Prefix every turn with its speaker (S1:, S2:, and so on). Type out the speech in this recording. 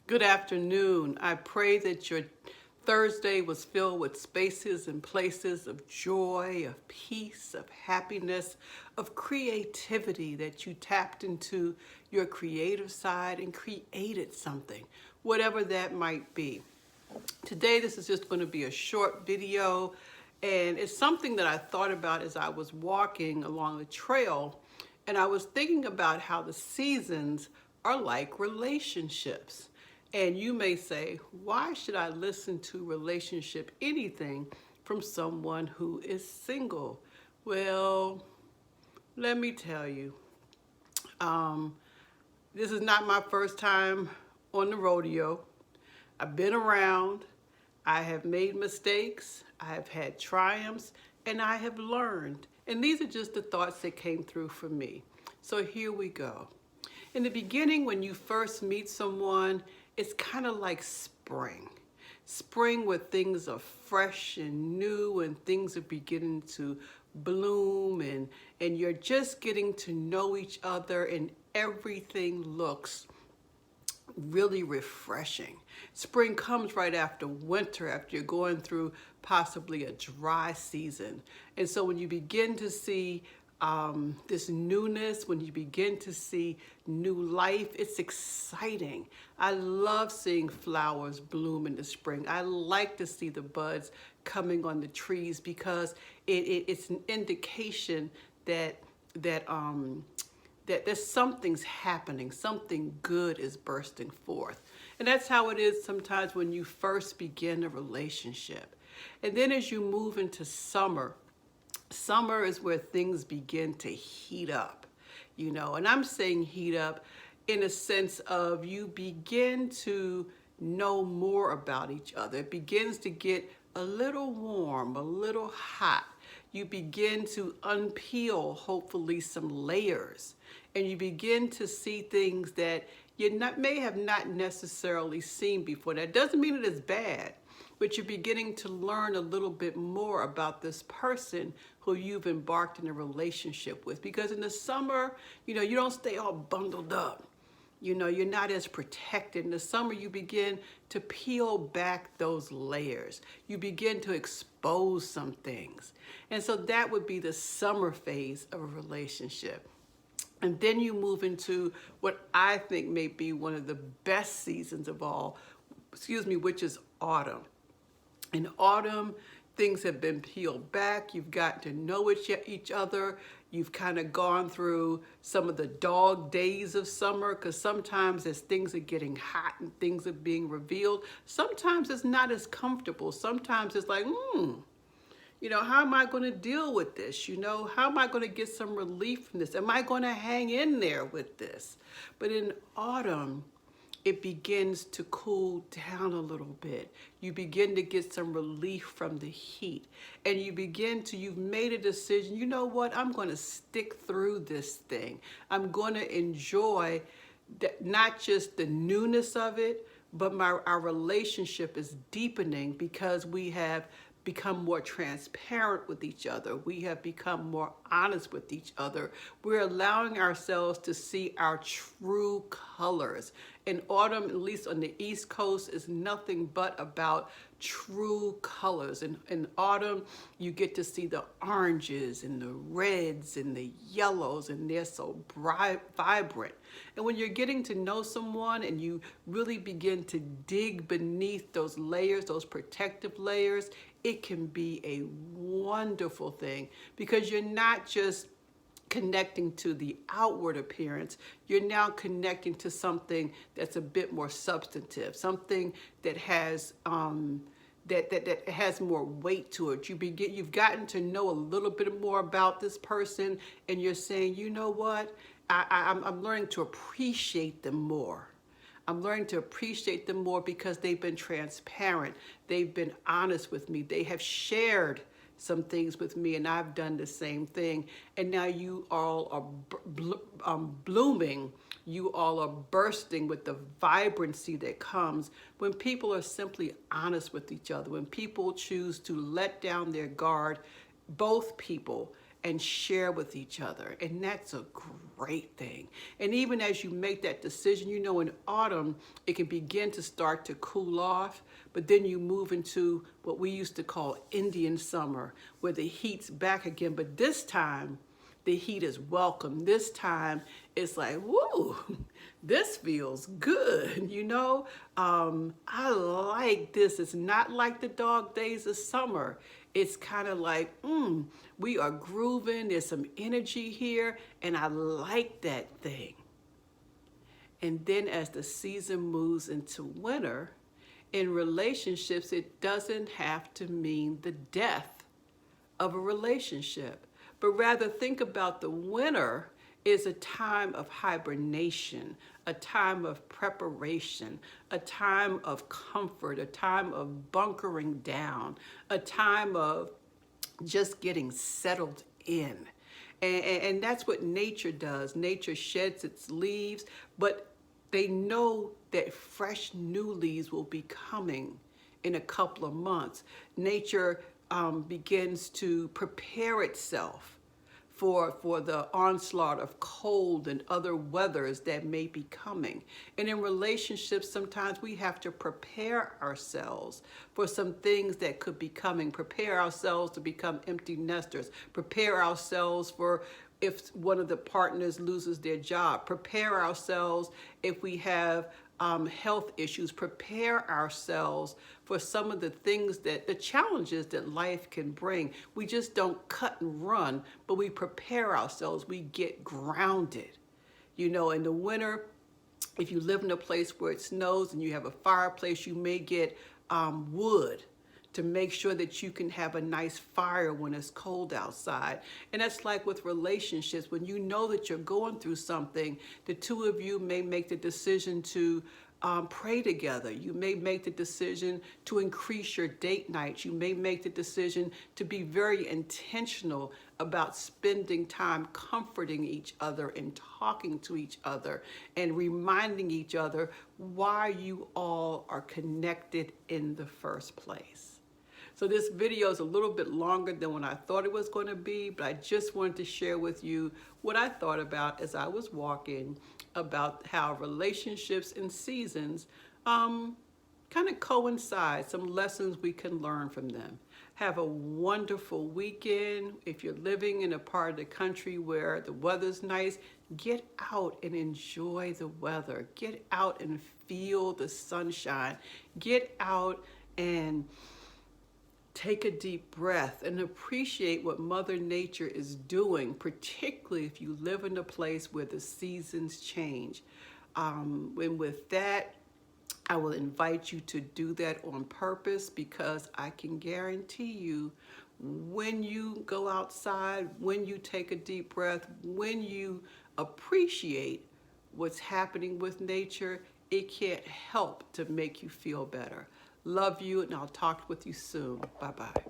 S1: Good afternoon. I pray that your Thursday was filled with spaces and places of joy, of peace, of happiness, of creativity, that you tapped into your creative side and created something, whatever that might be. Today, this is just going to be a short video, and it's something that I thought about as I was walking along the trail, and I was thinking about how the seasons are like relationships. And you may say, why should I listen to relationship anything from someone who is single? Well, let me tell you, um, this is not my first time on the rodeo. I've been around, I have made mistakes, I have had triumphs, and I have learned. And these are just the thoughts that came through for me. So here we go. In the beginning, when you first meet someone, it's kind of like spring. Spring where things are fresh and new and things are beginning to bloom and you're just getting to know each other and everything looks really refreshing. Spring comes right after winter, after you're going through possibly a dry season. And so when you begin to see this newness, when you begin to see new life, it's exciting. I love seeing flowers bloom in the spring. I like to see the buds coming on the trees because it's an indication that that something's happening, something good is bursting forth. And that's how it is sometimes when you first begin a relationship. And then as you move into summer, summer is where things begin to heat up, and I'm saying heat up in a sense of you begin to know more about each other. It begins to get a little warm, a little hot. You begin to unpeel, hopefully, some layers, and you begin to see things that may have not necessarily seen before. That doesn't mean it is bad, but you're beginning to learn a little bit more about this person who you've embarked in a relationship with. Because in the summer, you don't stay all bundled up. You're not as protected. In the summer, you begin to peel back those layers. You begin to expose some things. And so that would be the summer phase of a relationship. And then you move into what I think may be one of the best seasons of all, which is autumn. In autumn, things have been peeled back. You've gotten to know each other. You've kind of gone through some of the dog days of summer, because sometimes as things are getting hot and things are being revealed, sometimes it's not as comfortable. Sometimes it's like, how am I going to deal with this? How am I going to get some relief from this? Am I going to hang in there with this? But in autumn, it begins to cool down a little bit. You begin to get some relief from the heat. And you've made a decision, you know what, I'm going to stick through this thing. I'm going to enjoy not just the newness of it, but our relationship is deepening because we have become more transparent with each other. We have become more honest with each other. We're allowing ourselves to see our true colors. In autumn, at least on the East Coast, is nothing but about true colors. In autumn, you get to see the oranges and the reds and the yellows, and they're so bright, vibrant. And when you're getting to know someone and you really begin to dig beneath those layers, those protective layers, it can be a wonderful thing because you're not just connecting to the outward appearance, you're now connecting to something that's a bit more substantive, something that has that has more weight to it. You've gotten to know a little bit more about this person, and you're saying, you know what, I'm learning to appreciate them more. I'm learning to appreciate them more because they've been transparent. They've been honest with me. They have shared some things with me, and I've done the same thing. And now you all are blooming. You all are bursting with the vibrancy that comes when people are simply honest with each other, when people choose to let down their guard, both people, and share with each other. And that's a great thing. And even as you make that decision, you know, in autumn, it can begin to start to cool off, but then you move into what we used to call Indian summer, where the heat's back again. But this time, the heat is welcome. This time, it's like, woo, this feels good, you know? I like this. It's not like the dog days of summer. It's kind of like, we are grooving. There's some energy here, and I like that thing. And then as the season moves into winter, in relationships, it doesn't have to mean the death of a relationship, but rather think about the winter is a time of hibernation, a time of preparation, a time of comfort, a time of bunkering down, a time of just getting settled in. And that's what nature does. Nature sheds its leaves, but they know that fresh new leaves will be coming in a couple of months. Nature begins to prepare itself for the onslaught of cold and other weathers that may be coming. And in relationships, sometimes we have to prepare ourselves for some things that could be coming, prepare ourselves to become empty nesters, prepare ourselves for if one of the partners loses their job, prepare ourselves if we have health issues, prepare ourselves for some of the things the challenges that life can bring. We just don't cut and run, but we prepare ourselves. We get grounded. You know, in the winter, if you live in a place where it snows and you have a fireplace, you may get wood to make sure that you can have a nice fire when it's cold outside. And that's like with relationships. When you know that you're going through something, the two of you may make the decision to pray together. You may make the decision to increase your date nights. You may make the decision to be very intentional about spending time comforting each other and talking to each other and reminding each other why you all are connected in the first place. So this video is a little bit longer than what I thought it was going to be, but I just wanted to share with you what I thought about as I was walking about how relationships and seasons kind of coincide, some lessons we can learn from them. Have a wonderful weekend. If you're living in a part of the country where the weather's nice, get out and enjoy the weather. Get out and feel the sunshine. Get out and take a deep breath and appreciate what Mother Nature is doing, particularly if you live in a place where the seasons change. And with that, I will invite you to do that on purpose, because I can guarantee you, when you go outside, when you take a deep breath, when you appreciate what's happening with nature, it can't help to make you feel better. Love you, and I'll talk with you soon. Bye-bye.